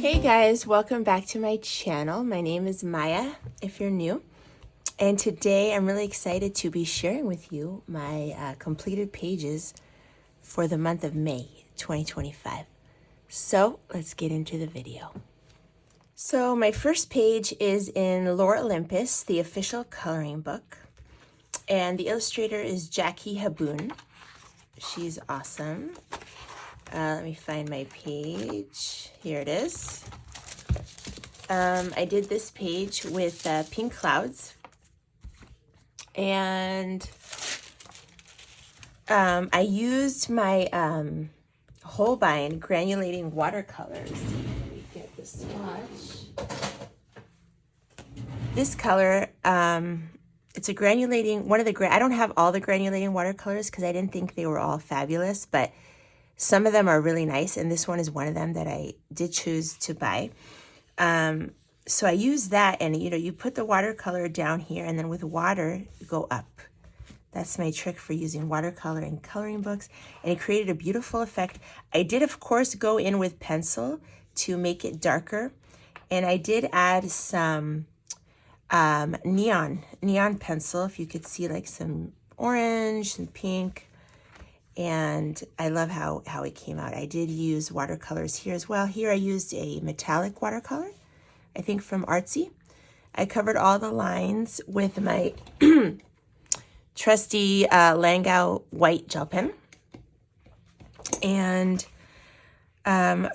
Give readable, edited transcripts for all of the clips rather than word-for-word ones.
Hey guys, welcome back to my channel. My name is Maya, if you're new. And today I'm really excited to be sharing with you my completed pages for the month of May 2025. So let's get into the video. So my first page is in Olympus, the official coloring book. And the illustrator is Jackie Haboon. She's awesome. Let me find my page. Here it is. I did this page with pink clouds. And I used my Holbein granulating watercolors. Let me get the swatch. This color, it's a granulating, I don't have all the granulating watercolors because I didn't think they were all fabulous, but some of them are really nice, and this one is one of them that I did choose to buy. So I use that, and you put the watercolor down here, and then with water, you go up. That's my trick for using watercolor in coloring books, and it created a beautiful effect. I did, of course, go in with pencil to make it darker, and I did add some neon pencil, if you could see, like some orange and pink. And I love how it came out. I did use watercolors here as well. Here I used a metallic watercolor, I think from Artsy. I covered all the lines with my trusty Langau white gel pen. And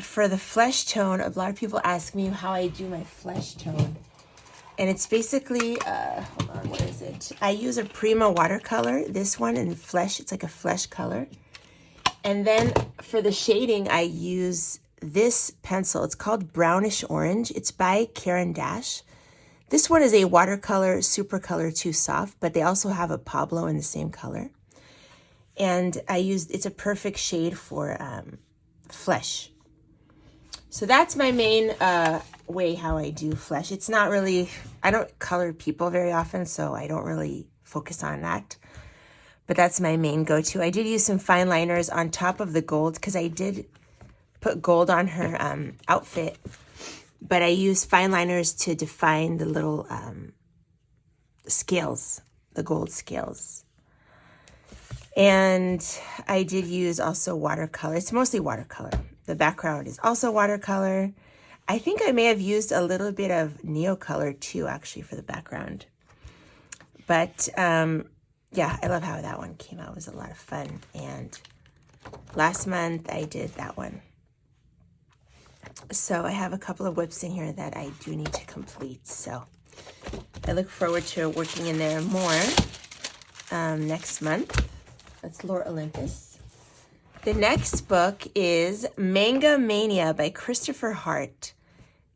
for the flesh tone, a lot of people ask me how I do my flesh tone. And it's basically, hold on, what is it? I use a Prima watercolor, this one in flesh. It's like a flesh color. And then for the shading, I use this pencil. It's called Brownish Orange. It's by Karen Dash. This one is a watercolor, super color, too soft, but they also have a Pablo in the same color. And it's a perfect shade for flesh. So that's my main way how I do flesh. It's not really, I don't color people very often, so I don't really focus on that. But that's my main go-to. I did use some fine liners on top of the gold because I did put gold on her outfit. But I used fine liners to define the little scales, the gold scales. And I did use also watercolor. It's mostly watercolor. The background is also watercolor. I think I may have used a little bit of Neocolor too, actually, for the background. But yeah, I love how that one came out. It was a lot of fun. And last month I did that one. So I have a couple of whips in here that I do need to complete. So I look forward to working in there more next month. That's Olympus. The next book is Manga Mania by Christopher Hart.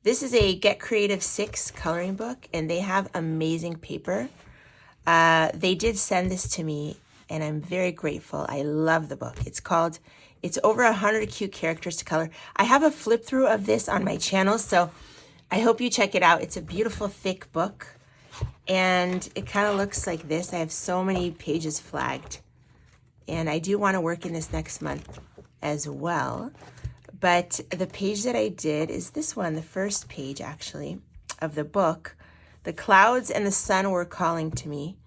This is a Get Creative 6 coloring book, and they have amazing paper. They did send this to me, and I'm very grateful. I love the book. It's over 100 cute characters to color. I have a flip through of this on my channel, so I hope you check it out. It's a beautiful, thick book, and it kind of looks like this. I have so many pages flagged. And I do want to work in this next month as well. But the page that I did is this one, the first page actually of the book. The clouds and the sun were calling to me.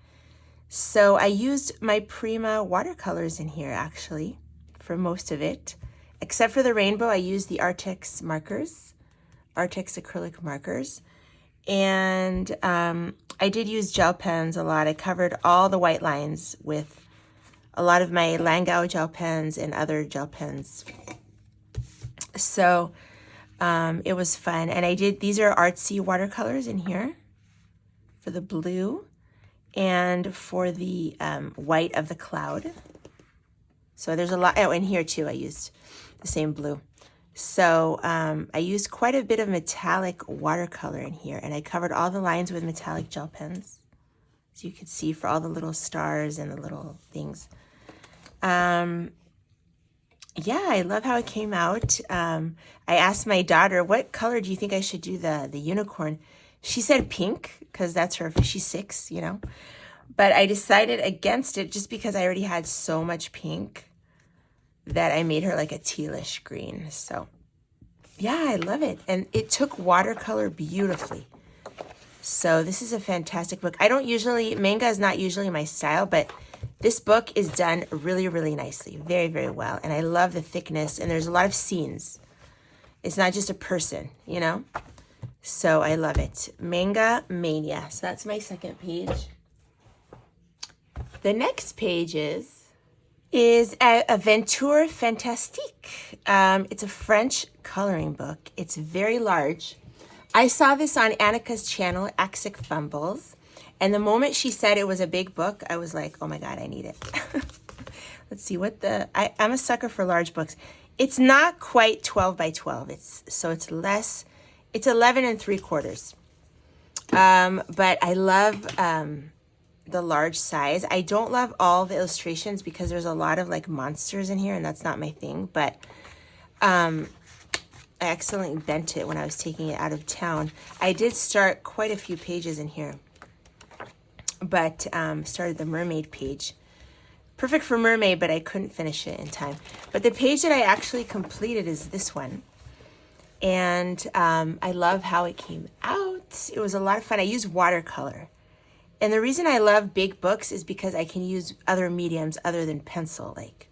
So I used my Prima watercolors in here actually for most of it. Except for the rainbow, I used the Artex markers, Artex acrylic markers. And I did use gel pens a lot. I covered all the white lines with a lot of my Langau gel pens and other gel pens. So it was fun. And these are artsy watercolors in here for the blue and for the white of the cloud. So there's a lot, oh, in here too, I used the same blue. So I used quite a bit of metallic watercolor in here, and I covered all the lines with metallic gel pens. As you can see, for all the little stars and the little things. Yeah, I love how it came out. I asked my daughter, what color do you think I should do the unicorn? She said pink, because that's her, she's 6, But I decided against it just because I already had so much pink that I made her like a tealish green. So yeah, I love it. And it took watercolor beautifully. So this is a fantastic book. I don't usually, manga is not usually my style, but this book is done really, really nicely. Very, very well. And I love the thickness, and there's a lot of scenes. It's not just a person, you know? So I love it. Manga Mania. So that's my second page. The next page is a Ventur Fantastic. It's a French coloring book. It's very large. I saw this on Annika's channel, Axic Fumbles, and the moment she said it was a big book, I was like, oh my God, I need it. Let's see what I'm a sucker for large books. It's not quite 12 by 12. It's less, it's 11 3/4. But I love the large size. I don't love all the illustrations because there's a lot of like monsters in here, and that's not my thing, but I accidentally bent it when I was taking it out of town. I did start quite a few pages in here, but started the mermaid page. Perfect for mermaid, but I couldn't finish it in time. But the page that I actually completed is this one. And I love how it came out. It was a lot of fun. I used watercolor. And the reason I love big books is because I can use other mediums other than pencil, like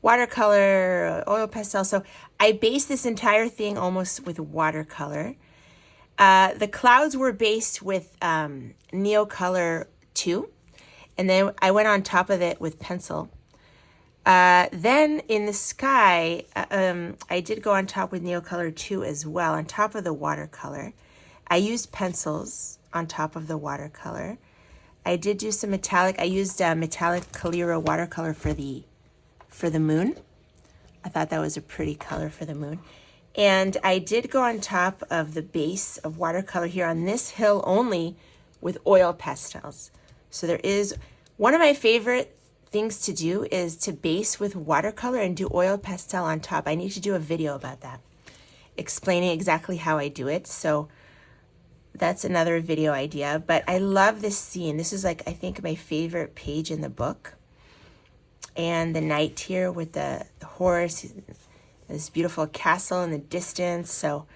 watercolor, oil pastel. So I based this entire thing almost with watercolor. The clouds were based with Neocolor 2. And then I went on top of it with pencil. Then in the sky, I did go on top with Neocolor 2 as well, on top of the watercolor. I used pencils on top of the watercolor. I did do some metallic. I used metallic Calira watercolor for the moon. I thought that was a pretty color for the moon. And I did go on top of the base of watercolor here on this hill only with oil pastels. So there is, one of my favorite things to do is to base with watercolor and do oil pastel on top. I need to do a video about that, explaining exactly how I do it. So that's another video idea. But I love this scene. This is like, I think, my favorite page in the book. And the knight here with the horse, this beautiful castle in the distance. So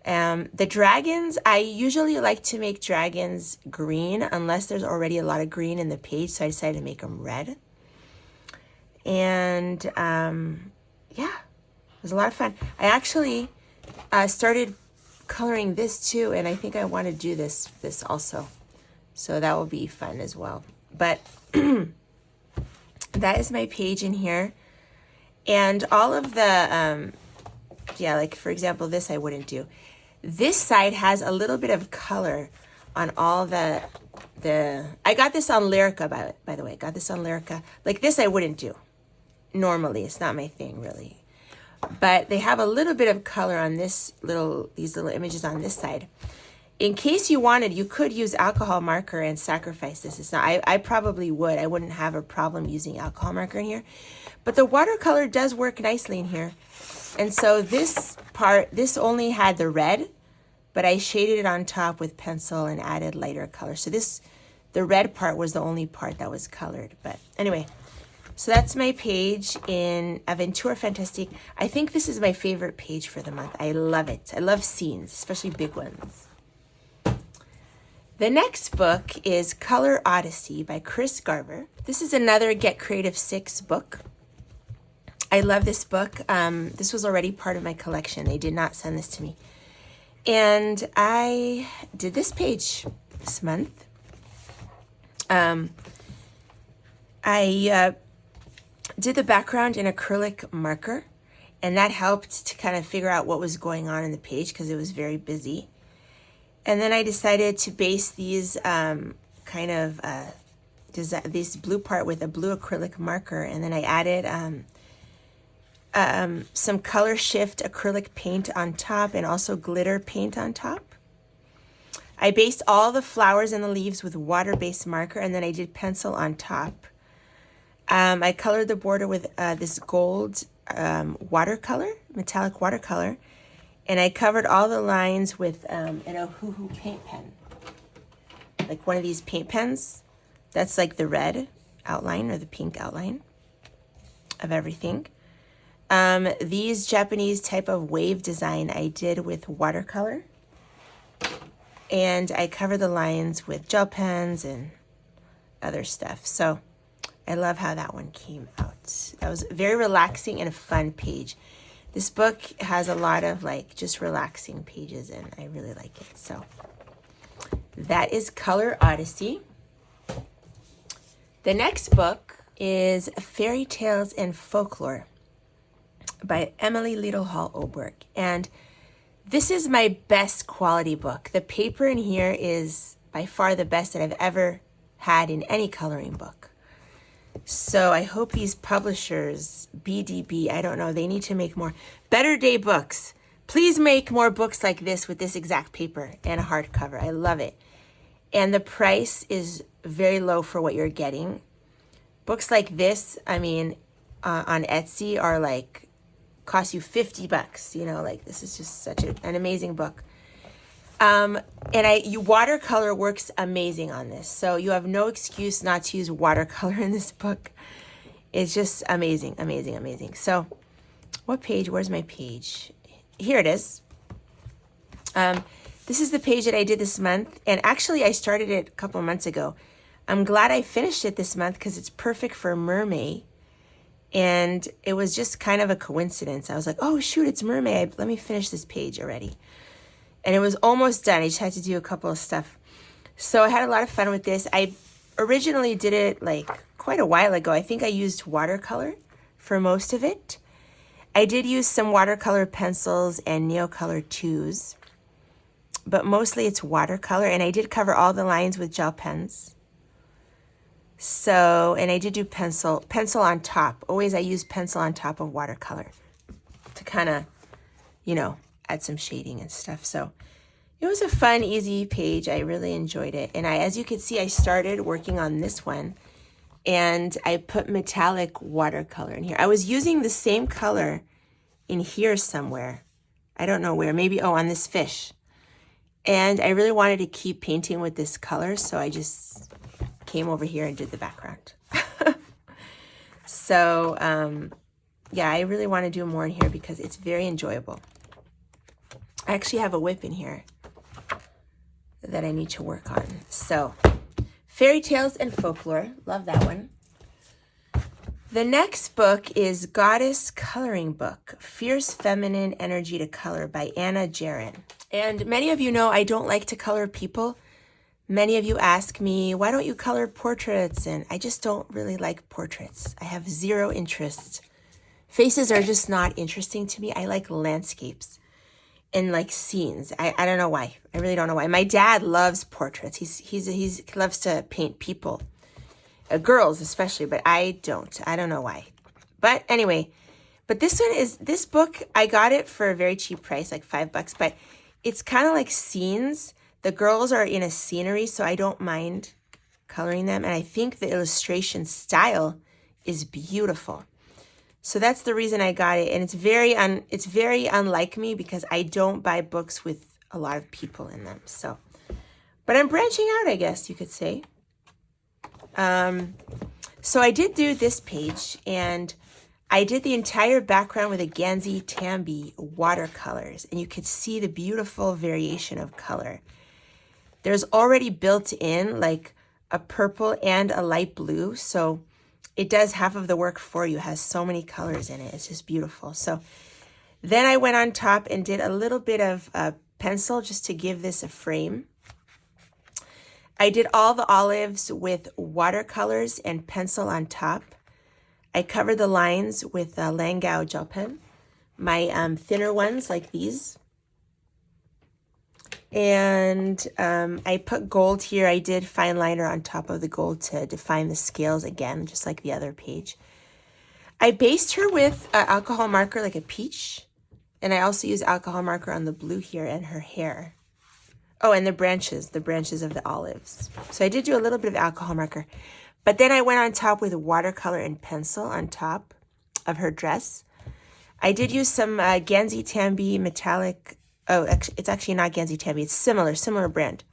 the dragons, I usually like to make dragons green unless there's already a lot of green in the page. So I decided to make them red. And yeah, it was a lot of fun. I actually started coloring this too, and I think I want to do this also. So that will be fun as well. But that is my page in here. And all of the, yeah, like for example, this I wouldn't do. This side has a little bit of color on all the I got this on Lyrica, by the way. I got this on Lyrica. Like this I wouldn't do. Normally, it's not my thing really. But they have a little bit of color on these little images on this side. In case you wanted, you could use alcohol marker and sacrifice this. It's not, I probably would. I wouldn't have a problem using alcohol marker in here. But the watercolor does work nicely in here. And so this part, this only had the red, but I shaded it on top with pencil and added lighter color. So the red part was the only part that was colored. But anyway, so that's my page in Ventur Fantastic. I think this is my favorite page for the month. I love it. I love scenes, especially big ones. The next book is Color Odyssey by Chris Garver. This is another Get Creative 6 book. I love this book. This was already part of my collection. They did not send this to me. And I did this page this month. I did the background in acrylic marker, and that helped to kind of figure out what was going on in the page because it was very busy. And then I decided to base these this blue part with a blue acrylic marker, and then I added some color shift acrylic paint on top and also glitter paint on top. I based all the flowers and the leaves with water-based marker, and then I did pencil on top. I colored the border with this gold watercolor, metallic watercolor, and I covered all the lines with an Ohuhu paint pen, like one of these paint pens. That's like the red outline or the pink outline of everything. These Japanese type of wave design I did with watercolor. And I cover the lines with gel pens and other stuff. So I love how that one came out. That was very relaxing and a fun page. This book has a lot of like just relaxing pages and I really like it. So that is Color Odyssey. The next book is Fairy Tales and Folklore by Emily Liddell Hall Oberg. And this is my best quality book. The paper in here is by far the best that I've ever had in any coloring book. So I hope these publishers, BDB, I don't know, they need to make more. Better Day Books. Please make more books like this with this exact paper and a hardcover. I love it. And the price is very low for what you're getting. Books like this, I mean, on Etsy are like, cost you $50, you know, like this is just such an amazing book. And watercolor works amazing on this. So you have no excuse not to use watercolor in this book. It's just amazing, amazing, amazing. So what page? Where's my page? Here it is. This is the page that I did this month. And actually I started it a couple months ago. I'm glad I finished it this month because it's perfect for Mermaid. And it was just kind of a coincidence. I was like, oh, shoot, it's Mermaid. Let me finish this page already. And it was almost done. I just had to do a couple of stuff. So I had a lot of fun with this. I originally did it like quite a while ago. I think I used watercolor for most of it. I did use some watercolor pencils and Neocolor 2s. But mostly it's watercolor. And I did cover all the lines with gel pens. So, and I did do pencil on top. Always I use pencil on top of watercolor to kind of, you know, add some shading and stuff. So it was a fun, easy page. I really enjoyed it. And as you can see, I started working on this one and I put metallic watercolor in here. I was using the same color in here somewhere. I don't know where, maybe, on this fish. And I really wanted to keep painting with this color. So I just came over here and did the background. So, yeah, I really want to do more in here because it's very enjoyable. I actually have a whip in here that I need to work on. So, Fairy Tales and Folklore. Love that one. The next book is Goddess Coloring Book, Fierce Feminine Energy to Color by Anna Jaron. And many of you know I don't like to color people. Many of you ask me, why don't you color portraits? And I just don't really like portraits. I have zero interest. Faces are just not interesting to me. I like landscapes and like scenes. I don't know why. I really don't know why. My dad loves portraits. He loves to paint people, girls especially, but I don't. I don't know why. But anyway, this book, I got it for a very cheap price, like $5, but it's kind of like scenes. The girls are in a scenery, so I don't mind coloring them. And I think the illustration style is beautiful. So that's the reason I got it. And it's very unlike me because I don't buy books with a lot of people in them. So, but I'm branching out, I guess you could say. So I did do this page and I did the entire background with a Ganzi Tambi watercolors. And you could see the beautiful variation of color. There's already built in like a purple and a light blue. So it does half of the work for you. It has so many colors in it. It's just beautiful. So then I went on top and did a little bit of pencil just to give this a frame. I did all the olives with watercolors and pencil on top. I covered the lines with a Langau gel pen. My thinner ones like these. And I put gold here. I did fine liner on top of the gold to define the scales again, just like the other page. I based her with an alcohol marker, like a peach. And I also use alcohol marker on the blue here and her hair. Oh, and the branches of the olives. So I did do a little bit of alcohol marker. But then I went on top with watercolor and pencil on top of her dress. I did use some Ganzi Tambi metallic. Oh, it's actually not Ganzi Tambi. It's similar brand.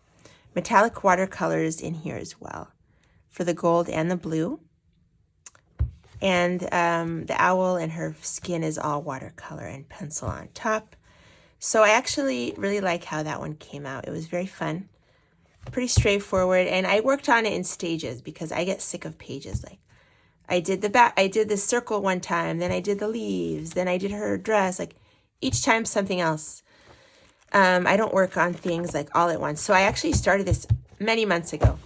Metallic watercolors in here as well for the gold and the blue. And the owl and her skin is all watercolor and pencil on top. So I actually really like how that one came out. It was very fun, pretty straightforward. And I worked on it in stages because I get sick of pages. Like I did the circle one time, then I did the leaves, then I did her dress, like each time something else. I don't work on things like all at once. So I actually started this many months ago.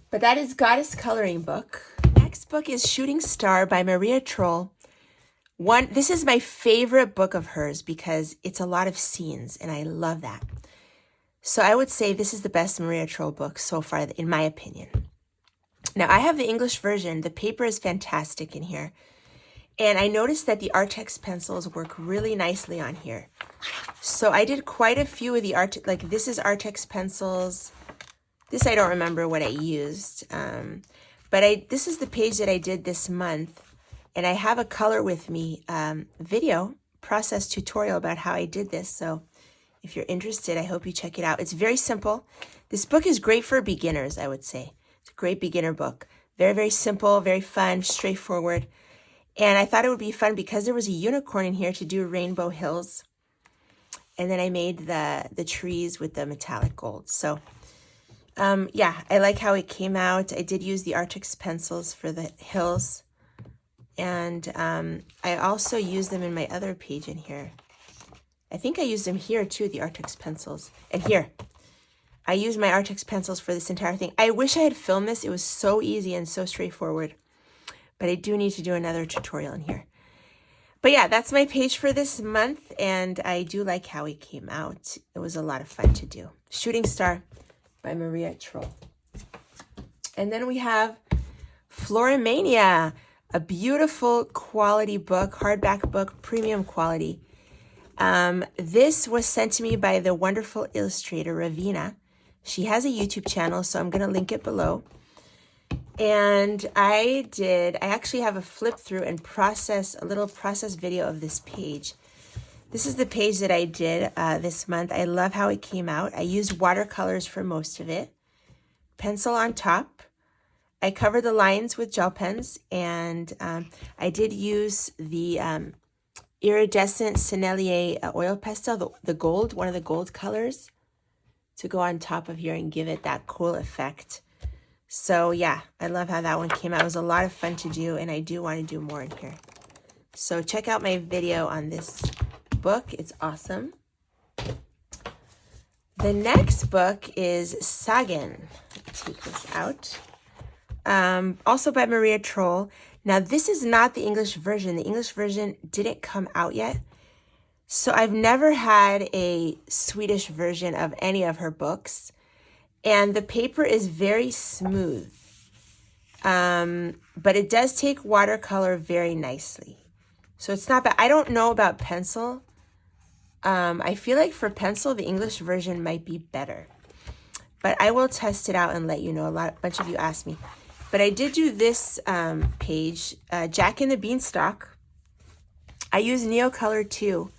But that is Goddess Coloring Book. Next book is Shooting Star by Maria Troll. This is my favorite book of hers because it's a lot of scenes, and I love that. So I would say this is the best Maria Troll book so far, in my opinion. Now, I have the English version. The paper is fantastic in here. And I noticed that the Artex pencils work really nicely on here. So I did quite a few of the like this is Artex pencils. This I don't remember what I used. But this is the page that I did this month. And I have a Color With Me video process tutorial about how I did this. So if you're interested, I hope you check it out. It's very simple. This book is great for beginners, I would say. It's a great beginner book. Very, very simple, very fun, straightforward. And I thought it would be fun because there was a unicorn in here to do Rainbow Hills. And then I made the trees with the metallic gold. So yeah, I like how it came out. I did use the Artex pencils for the hills. And I also used them in my other page in here. I think I used them here too, the Artex pencils. And here, I used my Artex pencils for this entire thing. I wish I had filmed this. It was so easy and so straightforward. But I do need to do another tutorial in here. But yeah, that's my page for this month. And I do like how it came out. It was a lot of fun to do. Shooting Star by Maria Troll. And then we have Flora Mania, a beautiful quality book, hardback book, premium quality. This was sent to me by the wonderful illustrator, Ravina. She has a YouTube channel, so I'm going to link it below. And I actually have a flip through and a little process video of this page. This is the page that I did this month. I love how it came out. I used watercolors for most of it. Pencil on top. I covered the lines with gel pens, and I did use the iridescent Sennelier oil pastel, the gold, one of the gold colors, to go on top of here and give it that cool effect. So yeah, I love how that one came out. It was a lot of fun to do, and I do want to do more in here. So check out my video on this book. It's awesome. The next book is Sagen. Take this out. Also by Maria Troll. Now, this is not the English version. The English version didn't come out yet. So I've never had a Swedish version of any of her books. And the paper is very smooth. But it does take watercolor very nicely. So it's not bad. I don't know about pencil. I feel like for pencil, the English version might be better. But I will test it out and let you know. A bunch of you asked me. But I did do this page, Jack and the Beanstalk. I use Neocolor too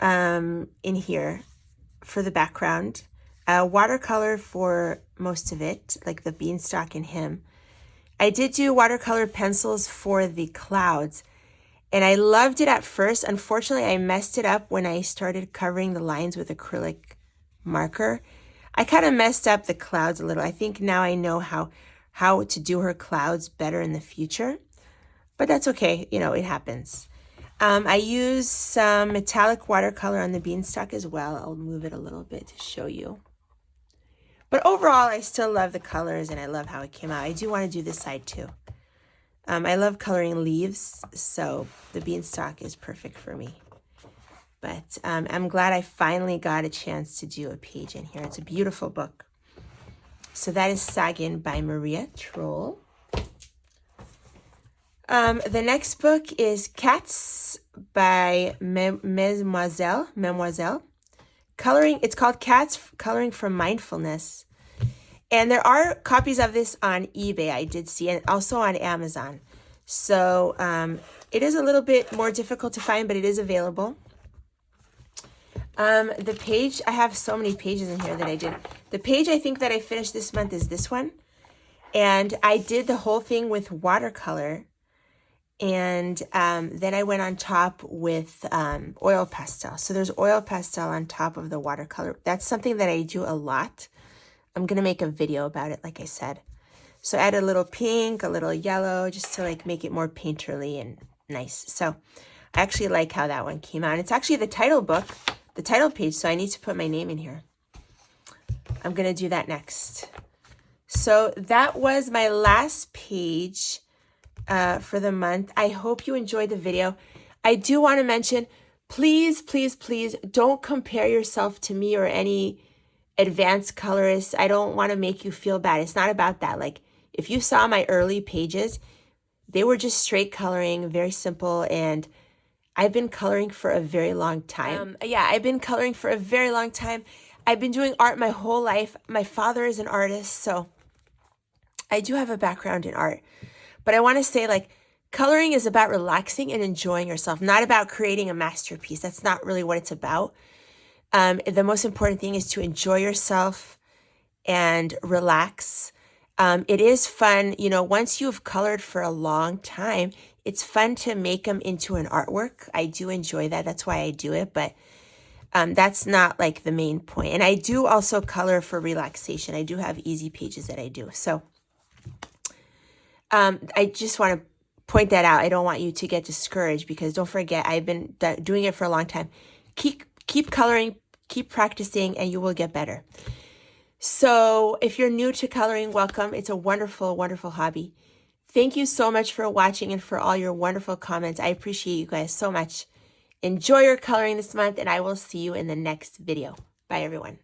in here for the background. Watercolor for most of it, like the beanstalk and him. I did do watercolor pencils for the clouds. And I loved it at first. Unfortunately, I messed it up when I started covering the lines with acrylic marker. I kind of messed up the clouds a little. I think now I know how to do her clouds better in the future. But that's okay. You know, it happens. I use some metallic watercolor on the beanstalk as well. I'll move it a little bit to show you. But overall, I still love the colors and I love how it came out. I do want to do this side too. I love coloring leaves, so the beanstalk is perfect for me. But I'm glad I finally got a chance to do a page in here. It's a beautiful book. So that is Sagen by Maria Troll. The next book is Cats by Mademoiselle. Coloring, it's called Cats Coloring for Mindfulness. And there are copies of this on eBay, I did see, and also on Amazon. So it is a little bit more difficult to find, but it is available. The page, I have so many pages in here that I did. The page I think that I finished this month is this one. And I did the whole thing with watercolor. And then I went on top with oil pastel. So there's oil pastel on top of the watercolor. That's something that I do a lot. I'm going to make a video about it, like I said. So add a little pink, a little yellow, just to like make it more painterly and nice. So I actually like how that one came out. It's actually the title book, the title page, so I need to put my name in here. I'm going to do that next. So that was my last page for the month. I hope you enjoyed the video. I do want to mention, please, please, please don't compare yourself to me or any advanced colorists. I don't want to make you feel bad. It's not about that. Like, if you saw my early pages, they were just straight coloring, very simple, and I've been coloring for a very long time. I've been coloring for a very long time. I've been doing art my whole life. My father is an artist, so I do have a background in art. But I want to say, like, coloring is about relaxing and enjoying yourself, not about creating a masterpiece. That's not really what it's about. The most important thing is to enjoy yourself and relax. It is fun, you know, once you've colored for a long time, it's fun to make them into an artwork. I do enjoy that. That's why I do it, but that's not like the main point. And I do also color for relaxation. I do have easy pages that I do. So I just want to point that out. I don't want you to get discouraged, because don't forget, I've been doing it for a long time. Keep coloring, keep practicing, and you will get better. So if you're new to coloring, welcome. It's a wonderful, wonderful hobby. Thank you so much for watching and for all your wonderful comments. I appreciate you guys so much. Enjoy your coloring this month, and I will see you in the next video. Bye, everyone.